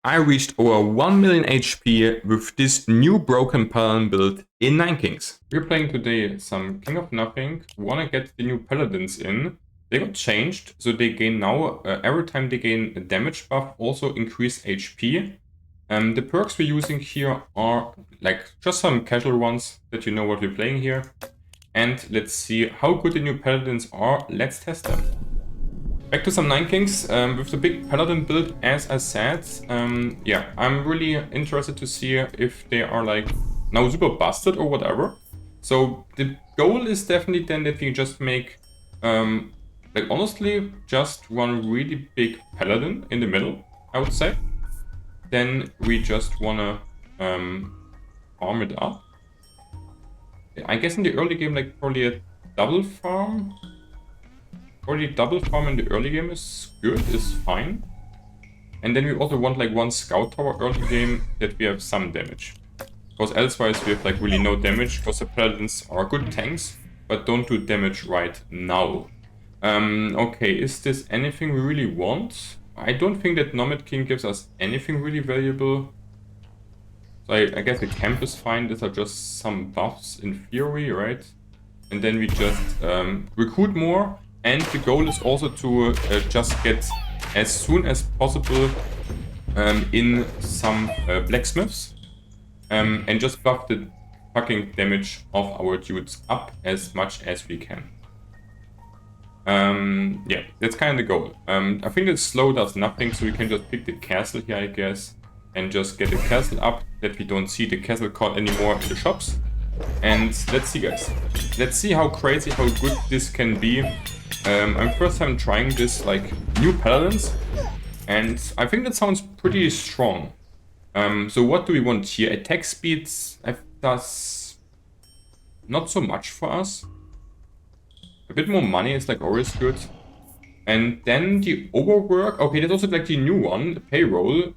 I reached over 1 million HP with this new broken paladin build in 9 Kings. We're playing today some King of Nothing. Wanna get the new paladins in. They got changed, so they gain now, every time they gain a damage buff, also increased HP. The perks we're using here are like just some casual ones that you know what we're playing here. And let's see how good the new paladins are. Let's test them. Back to some 9 Kings with the big paladin build, as I said. Yeah, I'm really interested to see if they are like now super busted or whatever. So the goal is definitely then that we just make like honestly just one really big paladin in the middle, I would say. Then we just wanna farm it up. I guess in the early game, like probably a double farm. Already double farm in the early game is good, is fine. And then we also want like one scout tower early game that we have some damage. Because elsewise we have like really no damage, because the paladins are good tanks, but don't do damage right now. Okay, is this anything we really want? I don't think that Nomad King gives us anything really valuable. So I guess the camp is fine, these are just some buffs in theory, right? And then we just recruit more. And the goal is also to just get as soon as possible in some blacksmiths and just buff the fucking damage of our dudes up as much as we can. Yeah, that's kind of the goal. I think that slow does nothing, so we can just pick the castle here, I guess, and just get the castle up, that we don't see the castle card anymore in the shops. And let's see, guys. Let's see how crazy, how good this can be. I'm first time trying this, like, new paladins, and I think that sounds pretty strong. So what do we want here? Attack speeds does not so much for us. A bit more money is like always good. And then the overwork, okay, that's also like the new one, the payroll.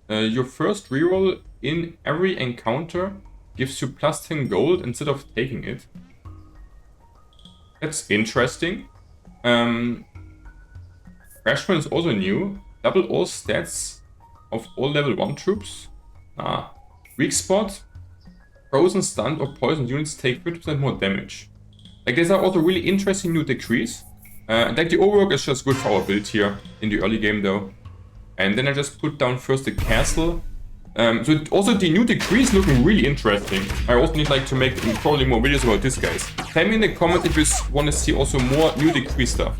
Your first reroll in every encounter gives you plus 10 gold instead of taking it. That's interesting. Freshman is also new. Double all stats of all level 1 troops. Weak spot. Frozen, stunned, or poisoned units take 50% more damage. Like, these are also really interesting new decrees. Like, the overwork is just good for our build here in the early game, though. And then I just put down first the castle. So also the new decrees looking really interesting. I also need like to make probably more videos about this, guys. Tell me in the comments if you want to see also more new decree stuff.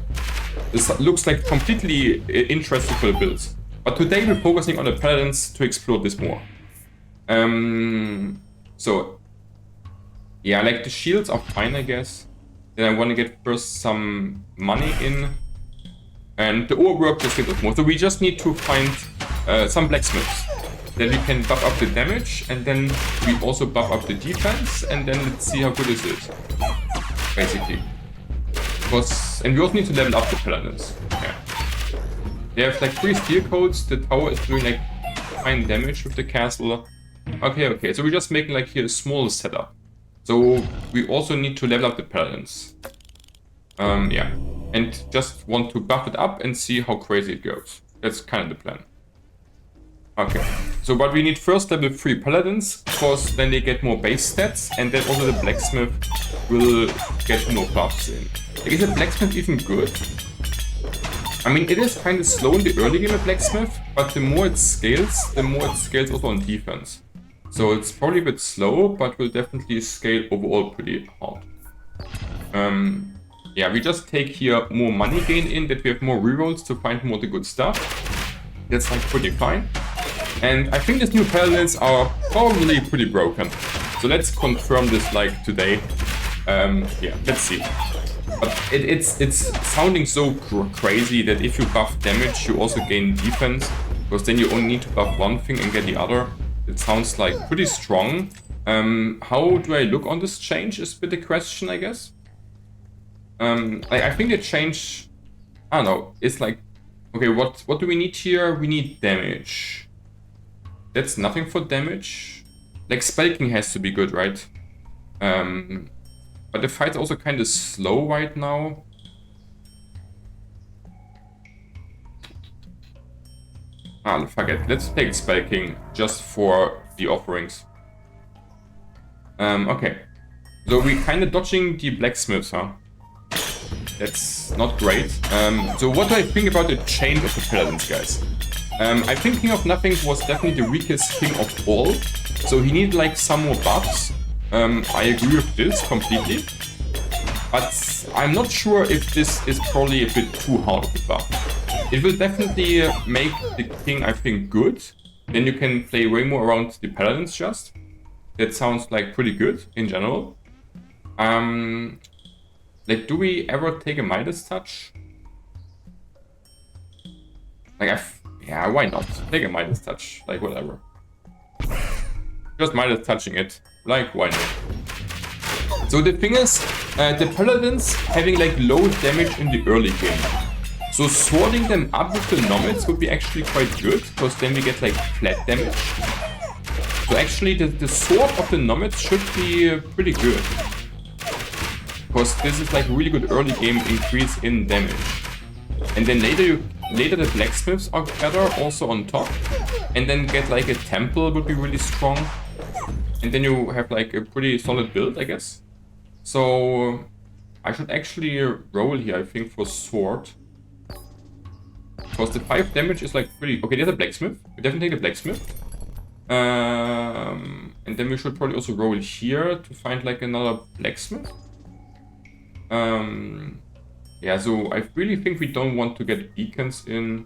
This looks like completely interesting for the builds. But today we're focusing on the paladins to explore this more. So yeah, like the shields are fine, I guess. Then I want to get first some money in. And the overwork just gives us more. So we just need to find some blacksmiths. Then we can buff up the damage, and then we also buff up the defense, and then let's see how good this is. Basically. And we also need to level up the paladins. Yeah. They have like 3 steel codes, the tower is doing like fine damage with the castle. Okay, so we're just making like here a small setup. So we also need to level up the paladins. Yeah. And just want to buff it up and see how crazy it goes. That's kind of the plan. Okay, so but we need first level 3 paladins, because then they get more base stats, and then also the blacksmith will get more buffs in. Like, is the blacksmith even good? I mean, it is kind of slow in the early game of blacksmith, but the more it scales also on defense. So it's probably a bit slow, but will definitely scale overall pretty hard. Yeah, we just take here more money gain in, that we have more rerolls to find more the good stuff. That's like pretty fine. And I think these new paladins are probably pretty broken. So let's confirm this like today. Yeah, let's see. But it's sounding so crazy that if you buff damage, you also gain defense. Because then you only need to buff one thing and get the other. It sounds like pretty strong. How do I look on this change is a bit the question, I guess. I think the change, I don't know, it's like, okay, what do we need here? We need damage. That's nothing for damage. Like, spelking has to be good, right? But the fight's also kind of slow right now. Ah, fuck it. Let's take Spell King just for the offerings. Okay. So we're kind of dodging the blacksmiths, huh? That's not great. So what do I think about the change of the paladins, guys? I think King of Nothing was definitely the weakest king of all. So he needed like some more buffs. I agree with this completely. But I'm not sure if this is probably a bit too hard of a buff. It will definitely make the king, I think, good. Then you can play way more around the paladins just. That sounds like pretty good in general. Like, do we ever take a Midas touch? Like, yeah, why not? Take a Midas touch, like, whatever. Just Midas touching it, like, why not? So the thing is, the paladins having like low damage in the early game. So sorting them up with the nomads would be actually quite good, because then we get like flat damage. So actually the sword of the nomads should be pretty good. Because this is like a really good early game increase in damage. And then later the blacksmiths are better also on top. And then get like a temple would be really strong. And then you have like a pretty solid build, I guess. So I should actually roll here, I think, for sword. Because the 5 damage is like pretty... Okay, there's a blacksmith. We definitely take the blacksmith. And then we should probably also roll here to find like another blacksmith. Yeah, so I really think we don't want to get beacons in.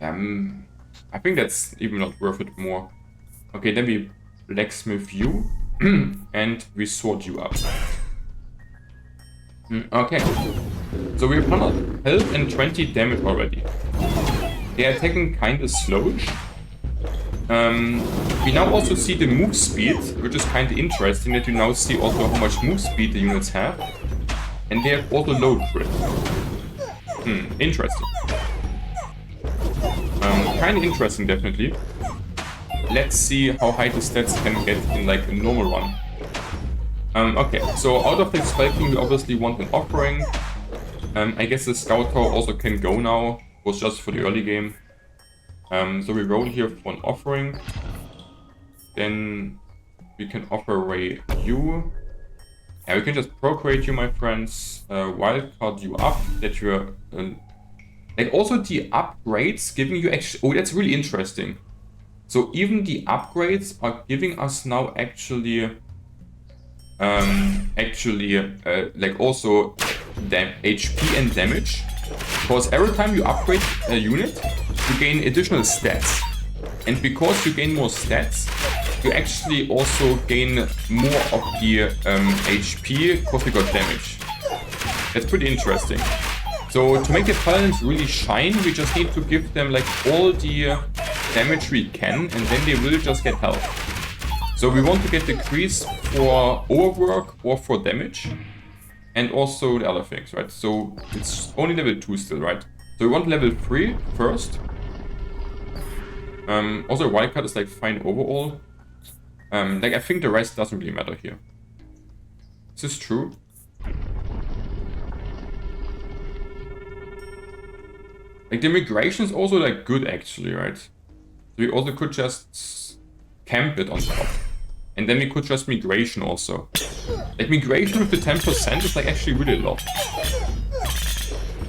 I think that's even not worth it more. Okay, then we blacksmith you and we sword you up. Okay, so we have 100 health and 20 damage already. They are attacking kinda slowish. We now also see the move speed, which is kinda interesting that you now see also how much move speed the units have. And they have also low crit. Interesting. Kinda interesting, definitely. Let's see how high the stats can get in like a normal run. Okay, so out of the Spell King we obviously want an offering. I guess the Scout Tower also can go now. It was just for the early game. So we roll here for an offering. Then we can offer away you. Yeah, we can just procreate you, my friends. Wildcard you up. That you're... like also the upgrades giving you actually... Oh, that's really interesting. So even the upgrades are giving us now actually... like also HP and damage. Because every time you upgrade a unit, you gain additional stats. And because you gain more stats, you actually also gain more of the HP because you got damage. That's pretty interesting. So to make the paladins really shine, we just need to give them like all the damage we can, and then they will just get health. So we want to get the decrease for overwork or for damage. And also the other things, right? So it's only level 2 still, right? So we want level 3 first. Also wildcard is like fine overall. Like I think the rest doesn't really matter here. Is this true? Like the migration is also like good actually, right? So we also could just camp it on top. And then we could just migration also. Like migration with the 10% is like actually really a lot.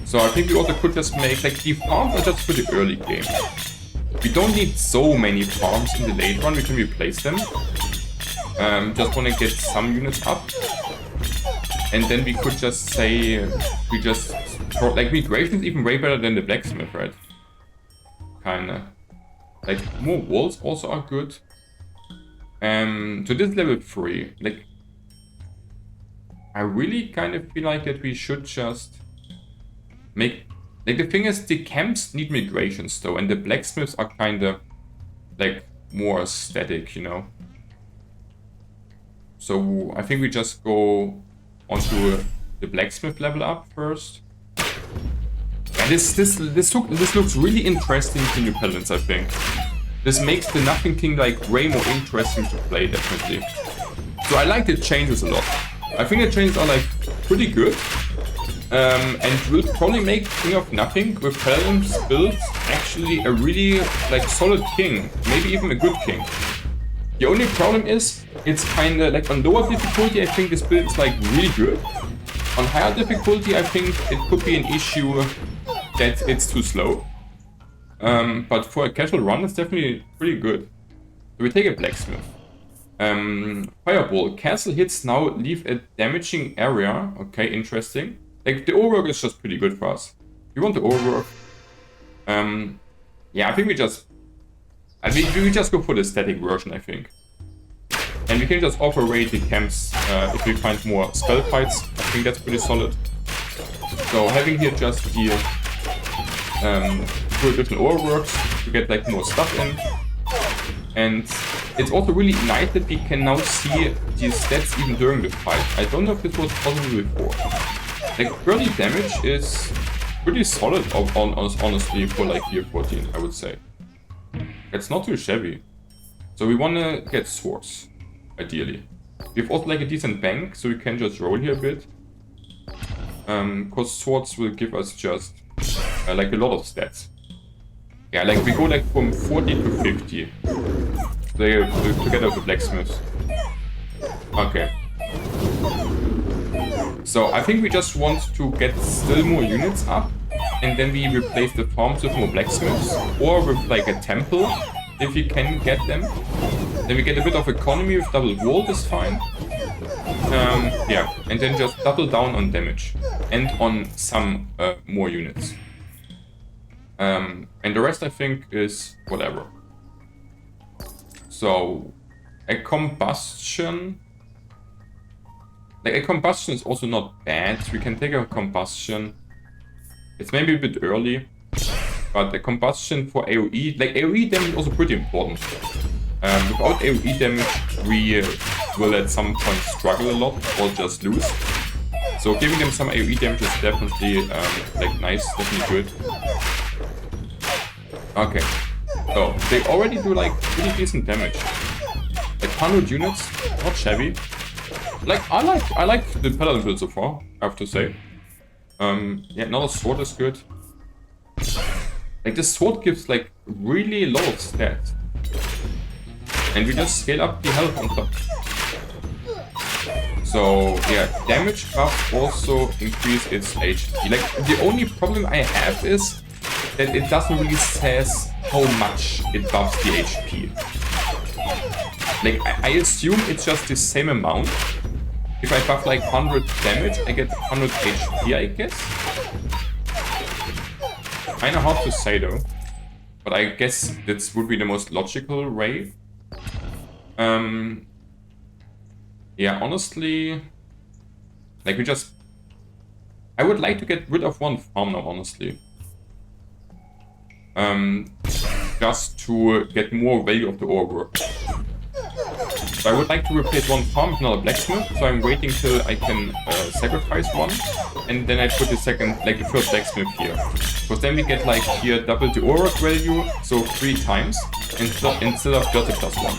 So I think we also could just make like the farms are just for the early game. We don't need so many farms in the late run, we can replace them. Just want to get some units up. And then we could just say, we just, like migration is even way better than the blacksmith, right? Kinda. Like more walls also are good. So this is level 3. Like, I really kind of feel like that we should just make... Like, the thing is, the camps need migrations, though, and the blacksmiths are kind of, like, more static, you know? So, I think we just go onto the blacksmith level up first. And this looks really interesting to new paladins, I think. This makes the Nothing King like way more interesting to play, definitely. So I like the changes a lot. I think the changes are like pretty good. And will probably make King of Nothing with Paladin's build actually a really like solid king, maybe even a good king. The only problem is it's kinda like on lower difficulty I think this build is like really good. On higher difficulty I think it could be an issue that it's too slow. But for a casual run it's definitely pretty good. So we take a Blacksmith. Fireball. Castle hits now leave a damaging area. Okay, interesting. Like, the overwork is just pretty good for us. We want the overwork. Yeah, I think we just go for the static version, I think. And we can just offer away the camps if we find more spell fights. I think that's pretty solid. So having here just the 2 additional overworks to get like more stuff in. And it's also really nice that we can now see these stats even during the fight. I don't know if this was possible before. Like, early damage is pretty solid, honestly, for like year 14, I would say. It's not too shabby. So we want to get swords, ideally. We have also like a decent bank, so we can just roll here a bit. Because swords will give us just like a lot of stats. Yeah, like we go like from 40 to 50. Together with the blacksmiths. Okay. So I think we just want to get still more units up, and then we replace the farms with more blacksmiths, or with like a temple, if we can get them. Then we get a bit of economy with double wall is fine. Yeah, and then just double down on damage, and on some more units. And the rest I think is whatever. So, a combustion... Like, a combustion is also not bad. We can take a combustion. It's maybe a bit early. But a combustion for AoE... Like, AoE damage is also pretty important. Without AoE damage, we will at some point struggle a lot or just lose. So giving them some AoE damage is definitely, like, nice. Definitely good. Okay. So, they already do, like, pretty decent damage. Like, 100 units, not shabby. Like, I like the Paladin build so far, I have to say. Yeah, another sword is good. Like, this sword gives, like, really a lot of stats. And we just scale up the health on top. So, yeah, damage buff also increase its HP. Like, the only problem I have is that it doesn't really says how much it buffs the HP. Like, I assume it's just the same amount. If I buff like 100 damage, I get 100 HP, I guess. Kinda hard to say though. But I guess this would be the most logical way. Yeah, honestly... Like, we just... I would like to get rid of one farm now, honestly. Just to get more value of the ore work. So I would like to replace one farm with another blacksmith, so I'm waiting till I can sacrifice one, and then I put the first blacksmith here. Because then we get like here double the ore work value, so 3 times, instead of just a +1.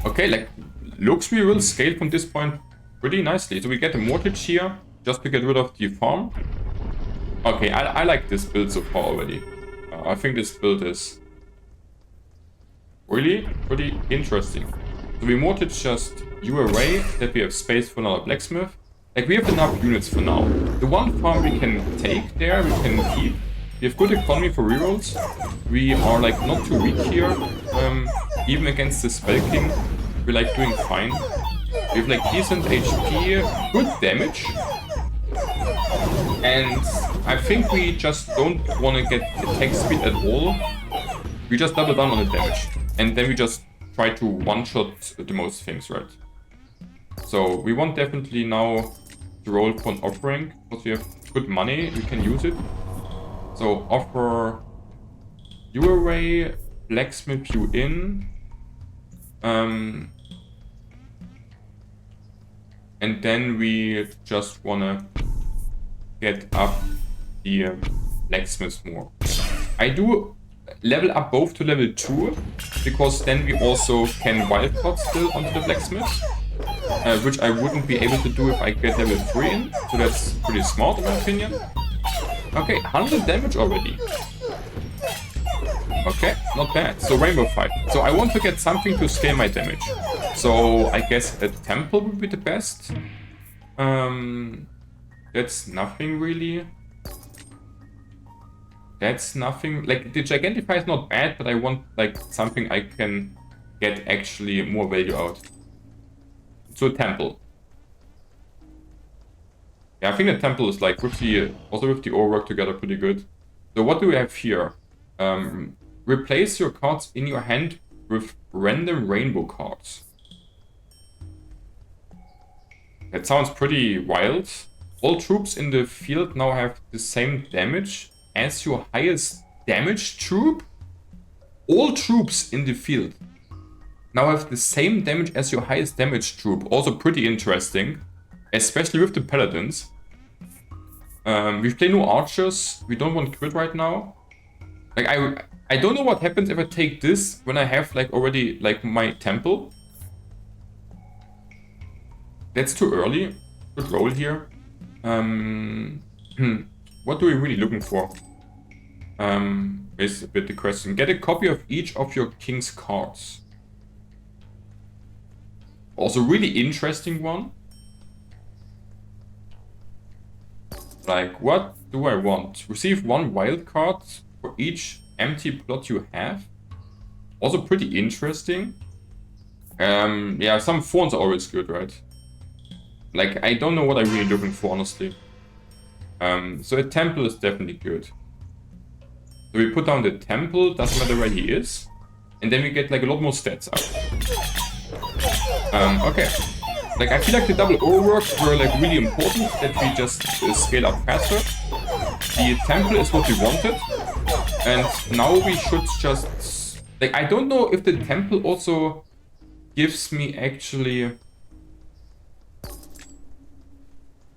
Okay, like, looks we will scale from this point pretty nicely. So we get a mortgage here, just to get rid of the farm. Okay, I like this build so far already. I think this build is really pretty interesting. So we mortgage just you array, that we have space for another blacksmith. Like, we have enough units for now. The one farm we can take there, we can keep. We have good economy for rerolls. We are like not too weak here. Even against the Spell King, we're like doing fine. We have like decent HP, good damage. And I think we just don't want to get attack speed at all. We just double down on the damage. And then we just try to one-shot the most things, right? So we want definitely now to roll for an offering. Because we have good money, we can use it. So offer you array, blacksmith you in. And then we just wanna get up the blacksmiths more. I do level up both to level 2, because then we also can wildcard still onto the blacksmiths. which I wouldn't be able to do if I get level 3 in. So that's pretty smart in my opinion. Okay, 100 damage already. Okay, not bad. So Rainbow Fight. So I want to get something to scale my damage. So I guess a temple would be the best. That's nothing really. That's nothing. Like the Gigantify is not bad, but I want like something I can get actually more value out. So a temple. Yeah, I think the temple is like with the also with the ore work together pretty good. So what do we have here? Replace your cards in your hand with random rainbow cards. That sounds pretty wild. All troops in the field now have the same damage as your highest damage troop. All troops in the field now have the same damage as your highest damage troop. Also pretty interesting, especially with the paladins. We play no archers. We don't want crit right now. Like I don't know what happens if I take this when I have like already like my temple. That's too early. Good roll here. What do we really looking for? Is a bit the question. Get a copy of each of your king's cards. Also really interesting one. Like, what do I want? Receive 1 wild card for each empty plot you have. Also pretty interesting. Yeah, some phones are always good, right? Like, I don't know what I'm really looking for, honestly. So a temple is definitely good. So we put down the temple, doesn't matter where he is. And then we get like a lot more stats up. Okay. Like, I feel like the double overworks were like really important, that we just scale up faster. The temple is what we wanted. And now we should just... Like, I don't know if the temple also gives me actually...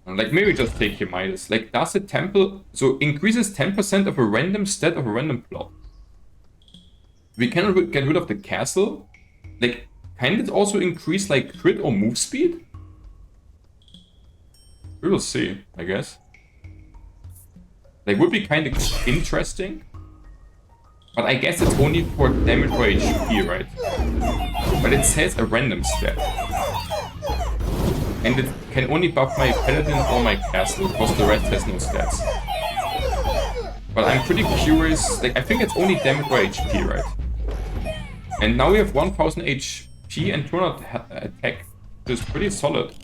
Like, maybe just take Midas. Like, does a temple... So, increases 10% of a random stat of a random plot. We cannot get rid of the castle. Like, can it also increase, like, crit or move speed? We will see, I guess. Like, would be kind of interesting. But I guess it's only for damage or HP, right? But it says a random stat. And it can only buff my paladin or my castle, because the rest has no stats. But I'm pretty curious, like, I think it's only damage or HP, right? And now we have 1000 HP and 200 attack, which is pretty solid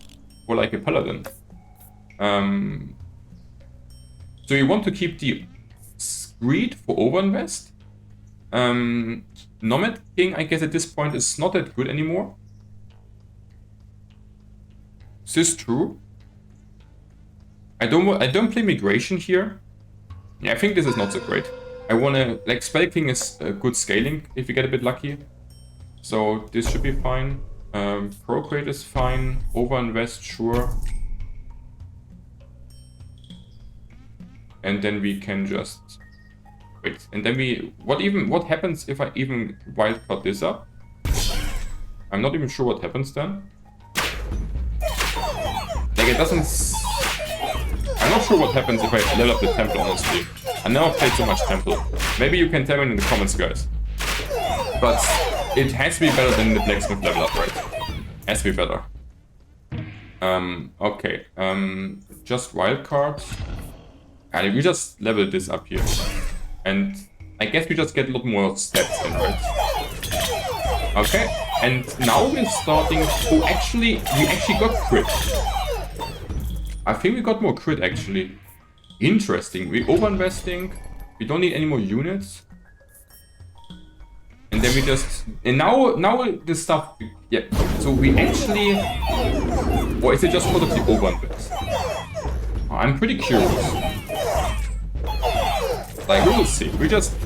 for like a paladin. So you want to keep the Screed for overinvest. Nomad King, I guess at this point, is not that good anymore. Is this true? I don't play migration here. Yeah, I think this is not so great. I wanna, like, Spell King is good scaling if you get a bit lucky. So this should be fine. Procreate is fine. Overinvest, sure. And then we can just wait. And then what happens if I even wildcard this up? I'm not even sure what happens then. Like, it doesn't... I'm not sure what happens if I level up the temple, honestly. I never played so much temple. Maybe you can tell me in the comments, guys. But it has to be better than the blacksmith level up, right? Has to be better. Okay. Just wildcard. And we just level this up here. And I guess we just get a lot more stats in, right? Okay. And now we're starting... Oh, actually, we actually got crit. I think we got more crit, actually. Interesting. We're overinvesting. We don't need any more units. And then we just... And now the stuff... Yeah. So we actually... Or is it just because of the overinvest? I'm pretty curious. Like, we will see. We just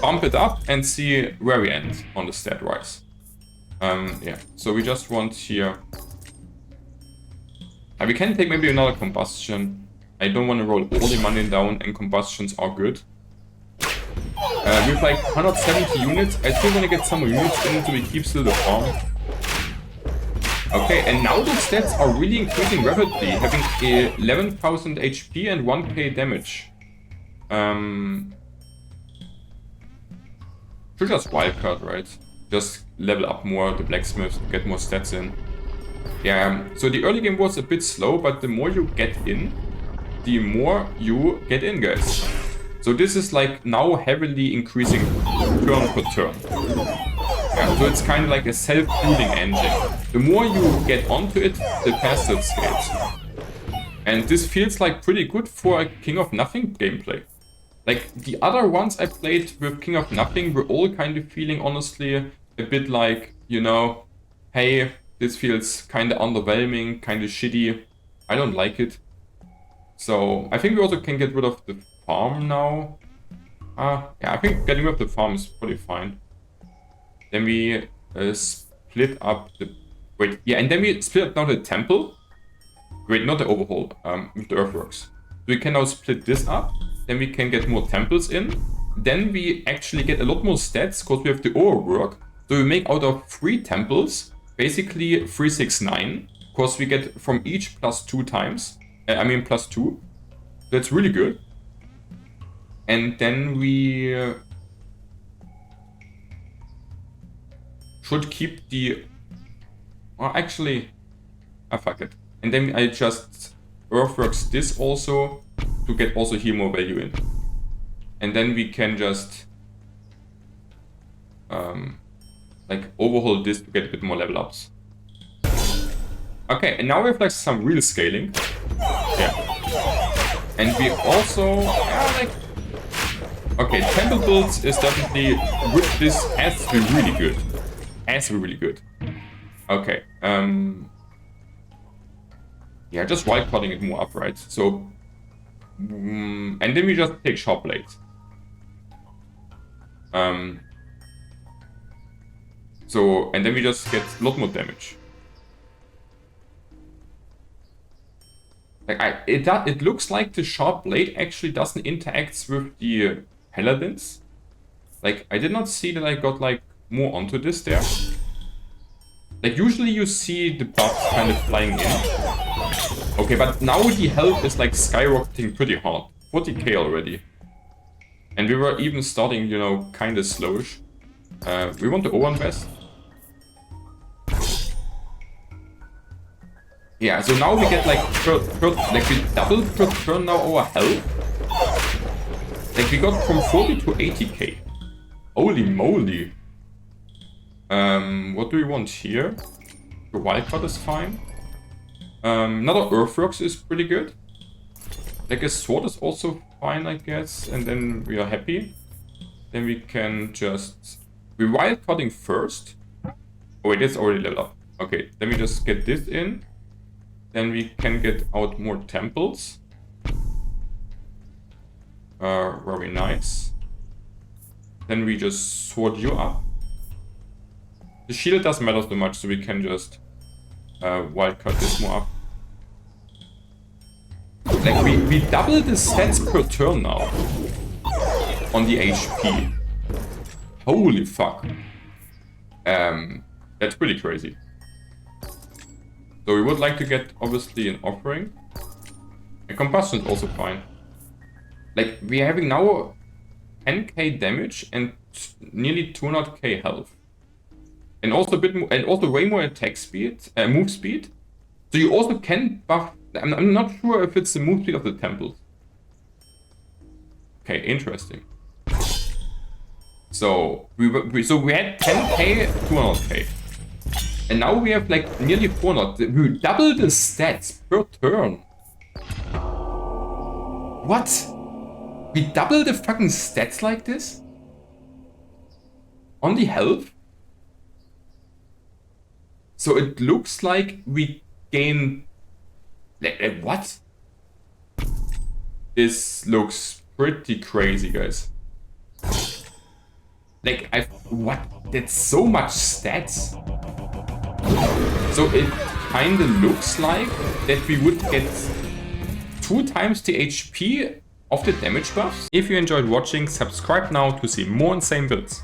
bump it up and see where we end on the stat-wise. Yeah. So we just want here... we can take maybe another combustion. I don't want to roll all the money down, and combustions are good. With like 170 units, I still want to get some more units in so we keep still the farm. Okay, and now the stats are really increasing rapidly, having 11,000 HP and 1k damage. Should just wildcard, right? Just level up more the blacksmiths to get more stats in. Yeah, so the early game was a bit slow, but the more you get in, the more you get in, guys. So this is like now heavily increasing turn per turn. Yeah, so it's kind of like a self-fueling engine. The more you get onto it, the faster it scales. And this feels like pretty good for a King of Nothing gameplay. Like the other ones I played with King of Nothing were all kind of feeling honestly a bit like, you know, hey, this feels kind of underwhelming, kind of shitty. I don't like it. So I think we also can get rid of the farm now. Yeah, I think getting rid of the farm is pretty fine. Then we split up the... Wait, yeah, and then we split up now the temple. Wait, not the overhaul, with the earthworks. So we can now split this up. Then we can get more temples in. Then we actually get a lot more stats because we have the overwork. So we make out of 3 temples, basically 3, 6, 9. Because we get from each +2 times. +2. That's really good. And then we should keep the... Well, actually... fuck it. And then I just earthworks this also to get also here more value in. And then we can just like overhaul this to get a bit more level ups. Okay, and now we have like some real scaling. Yeah. And we also like... Okay, temple builds is definitely with this has to be really good. Has to be really good. Okay. Yeah, just wildcarding it more up, right? So and then we just take sharp blades. So and then we just get a lot more damage. Like it looks like the sharp blade actually doesn't interact with the paladins. Like I did not see that I got like more onto this there. Like usually you see the buffs kind of flying in. Okay, but now the health is like skyrocketing pretty hard. 40k already. And we were even starting, you know, kind of slowish. We want the O1 best. Yeah, so now we get like like we double per turn now our health. Like we got from 40 to 80k. Holy moly. What do we want here? The wildcard is fine. Another earthworks is pretty good. Like a sword is also fine, I guess. And then we are happy. Then we can just... We're wildcarding first. Oh wait, it's already leveled up. Okay, then we just get this in. Then we can get out more temples. Very nice. Then we just sword you up. The shield doesn't matter so much, so we can just wildcard this more up. Like we double the stats per turn now on the HP. Holy fuck. That's pretty crazy. So we would like to get obviously an offering. And combustion is also fine. Like we're having now 10k damage and nearly 200k health. And also a bit more, and also way more attack speed, move speed. So you also can buff. I'm not sure if it's the move speed of the temples. Okay, interesting. So we had 10k, 200k, and now we have like nearly 400. We double the stats per turn. What? We double the fucking stats like this? On the health? So it looks like we gain... what? This looks pretty crazy, guys. Like, what? That's so much stats. So it kind of looks like that we would get 2 times the HP of the damage buffs. If you enjoyed watching, subscribe now to see more insane builds.